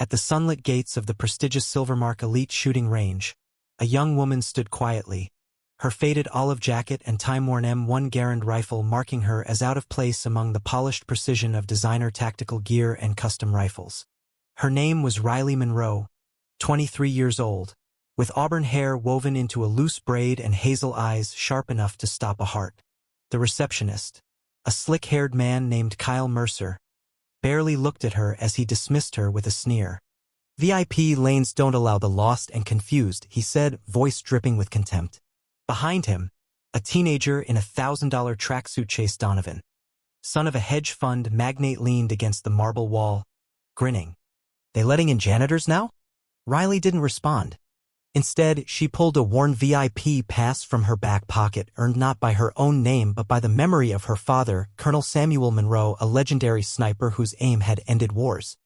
At the sunlit gates of the prestigious Silvermark Elite Shooting Range, a young woman stood quietly, her faded olive jacket and time-worn M1 Garand rifle marking her as out of place among the polished precision of designer tactical gear and custom rifles. Her name was Riley Monroe, 23 years old, with auburn hair woven into a loose braid and hazel eyes sharp enough to stop a heart. The receptionist, a slick-haired man named Kyle Mercer, barely looked at her as he dismissed her with a sneer. "VIP lanes don't allow the lost and confused," he said, voice dripping with contempt. Behind him, a teenager in a $1,000 tracksuit chased Donovan. Son of a hedge fund magnate leaned against the marble wall, grinning. "They letting in janitors now?" Riley didn't respond. Instead, she pulled a worn VIP pass from her back pocket, earned not by her own name but by the memory of her father, Colonel Samuel Monroe, a legendary sniper whose aim had ended wars.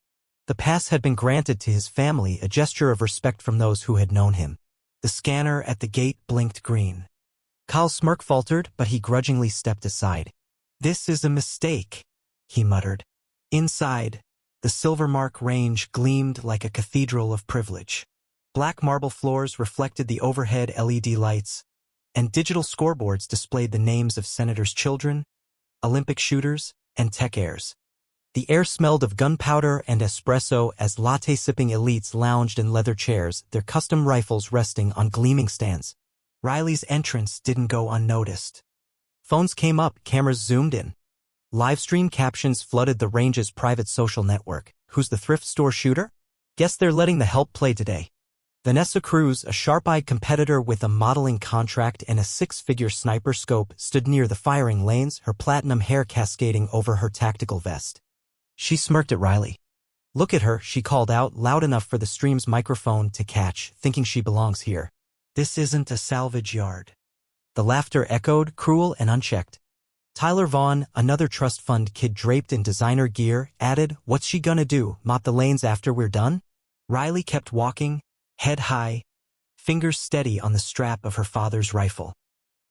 The pass had been granted to his family, a gesture of respect from those who had known him. The scanner at the gate blinked green. Kyle's smirk faltered, but he grudgingly stepped aside. "This is a mistake," he muttered. Inside, the Silvermark Range gleamed like a cathedral of privilege. Black marble floors reflected the overhead LED lights, and digital scoreboards displayed the names of senators' children, Olympic shooters, and tech heirs. The air smelled of gunpowder and espresso as latte-sipping elites lounged in leather chairs, their custom rifles resting on gleaming stands. Riley's entrance didn't go unnoticed. Phones came up, cameras zoomed in. Livestream captions flooded the range's private social network. "Who's the thrift store shooter? Guess they're letting the help play today." Vanessa Cruz, a sharp-eyed competitor with a modeling contract and a six-figure sniper scope, stood near the firing lanes, her platinum hair cascading over her tactical vest. She smirked at Riley. "Look at her," she called out, loud enough for the stream's microphone to catch, thinking she belongs here. "This isn't a salvage yard." The laughter echoed, cruel and unchecked. Tyler Vaughn, another trust fund kid draped in designer gear, added, "What's she gonna do, mop the lanes after we're done?" Riley kept walking, head high, fingers steady on the strap of her father's rifle.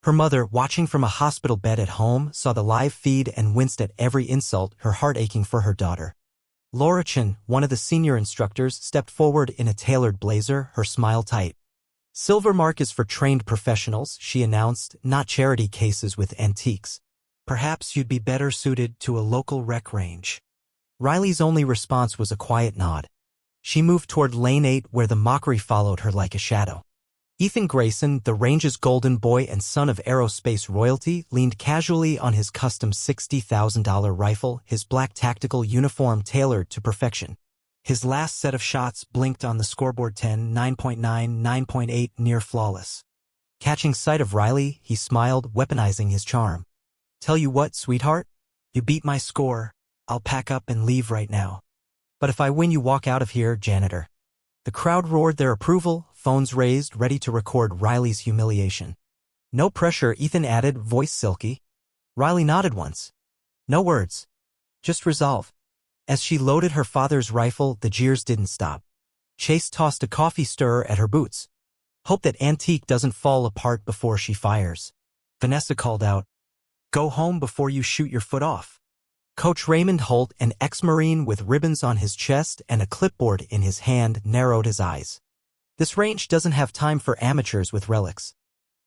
Her mother, watching from a hospital bed at home, saw the live feed and winced at every insult, her heart aching for her daughter. Laura Chen, one of the senior instructors, stepped forward in a tailored blazer, her smile tight. "Silvermark is for trained professionals," she announced, "not charity cases with antiques. Perhaps you'd be better suited to a local rec range." Riley's only response was a quiet nod. She moved toward Lane 8 where the mockery followed her like a shadow. Ethan Grayson, the range's golden boy and son of aerospace royalty, leaned casually on his custom $60,000 rifle, his black tactical uniform tailored to perfection. His last set of shots blinked on the scoreboard 10, 9.9, 9.8, near flawless. Catching sight of Riley, he smiled, weaponizing his charm. "Tell you what, sweetheart, you beat my score. I'll pack up and leave right now. But if I win, you walk out of here, janitor." The crowd roared their approval, phones raised, ready to record Riley's humiliation. "No pressure," Ethan added, voice silky. Riley nodded once. "No words. Just resolve." As she loaded her father's rifle, the jeers didn't stop. Chase tossed a coffee stirrer at her boots. "Hope that antique doesn't fall apart before she fires." Vanessa called out, "Go home before you shoot your foot off." Coach Raymond Holt, an ex-Marine with ribbons on his chest and a clipboard in his hand, narrowed his eyes. "This range doesn't have time for amateurs with relics."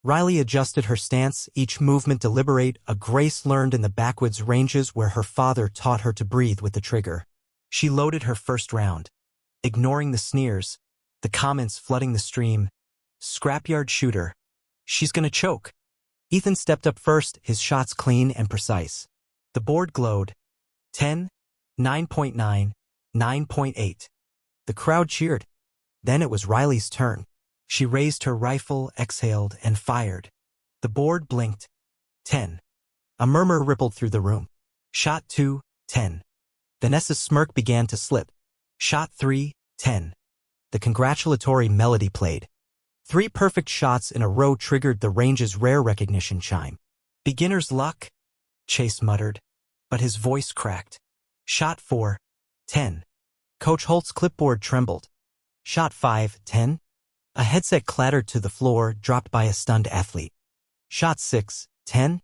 Riley adjusted her stance, each movement deliberate, a grace learned in the backwoods ranges where her father taught her to breathe with the trigger. She loaded her first round, ignoring the sneers, the comments flooding the stream. "Scrapyard shooter. She's gonna choke." Ethan stepped up first, his shots clean and precise. The board glowed. 10, 9.9, 9.8. The crowd cheered. Then it was Riley's turn. She raised her rifle, exhaled, and fired. The board blinked. 10. A murmur rippled through the room. Shot 2, 10. Vanessa's smirk began to slip. Shot 3, 10. The congratulatory melody played. 3 perfect shots in a row triggered the range's rare recognition chime. "Beginner's luck," Chase muttered, but his voice cracked. Shot 4, 10. Coach Holt's clipboard trembled. Shot 5, 10. A headset clattered to the floor, dropped by a stunned athlete. Shot 6, 10.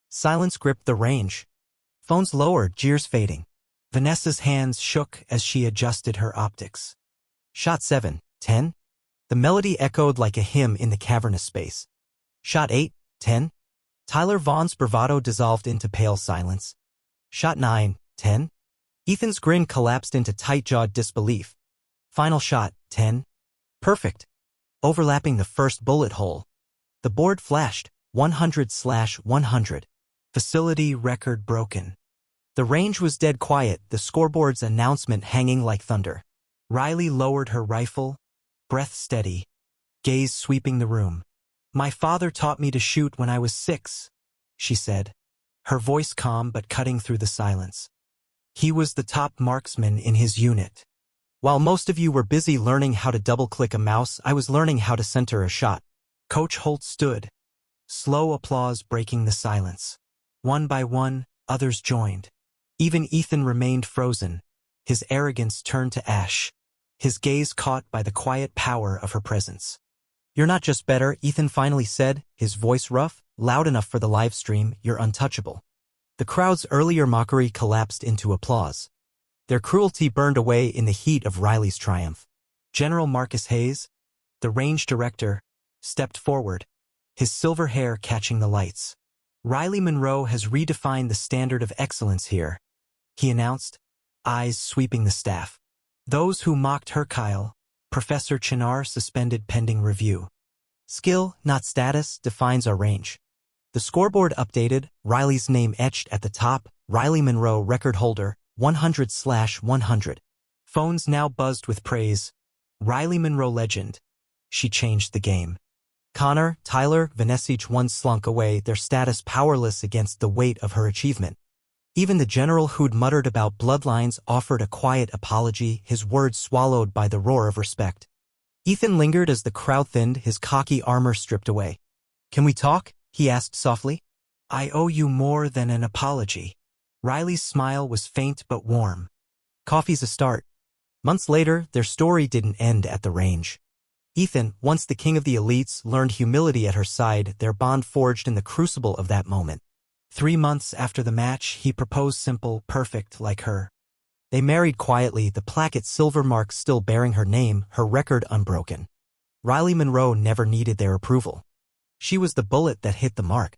Silence gripped the range. Phones lowered, jeers fading. Vanessa's hands shook as she adjusted her optics. Shot 7, 10. The melody echoed like a hymn in the cavernous space. Shot 8, 10. Tyler Vaughn's bravado dissolved into pale silence. Shot 9, 10. Ethan's grin collapsed into tight-jawed disbelief. Final shot, 10. Perfect. Overlapping the first bullet hole. The board flashed, 100/100. Facility record broken. The range was dead quiet, the scoreboard's announcement hanging like thunder. Riley lowered her rifle, breath steady, gaze sweeping the room. "My father taught me to shoot when I was 6, she said, her voice calm but cutting through the silence. He was the top marksman in his unit. While most of you were busy learning how to double-click a mouse, I was learning how to center a shot." Coach Holt stood, slow applause breaking the silence. One by one, others joined. Even Ethan remained frozen, his arrogance turned to ash, his gaze caught by the quiet power of her presence. "You're not just better," Ethan finally said, his voice rough, loud enough for the live stream. "You're untouchable." The crowd's earlier mockery collapsed into applause. Their cruelty burned away in the heat of Riley's triumph. General Marcus Hayes, the range director, stepped forward, his silver hair catching the lights. "Riley Monroe has redefined the standard of excellence here," he announced, eyes sweeping the staff. "Those who mocked her, Kyle, Professor Chinar suspended pending review. Skill, not status, defines our range." The scoreboard updated, Riley's name etched at the top, Riley Monroe record holder, 100/100. Phones now buzzed with praise. "Riley Monroe legend. She changed the game." Connor, Tyler, Vanessa, each one slunk away, their status powerless against the weight of her achievement. Even the general who'd muttered about bloodlines offered a quiet apology, his words swallowed by the roar of respect. Ethan lingered as the crowd thinned, his cocky armor stripped away. "Can we talk?" he asked softly. "I owe you more than an apology." Riley's smile was faint but warm. "Coffee's a start." Months later, their story didn't end at the range. Ethan, once the king of the elites, learned humility at her side, their bond forged in the crucible of that moment. 3 months after the match, he proposed simple, perfect, like her. They married quietly, the plaquette silver mark still bearing her name, her record unbroken. Riley Monroe never needed their approval. She was the bullet that hit the mark.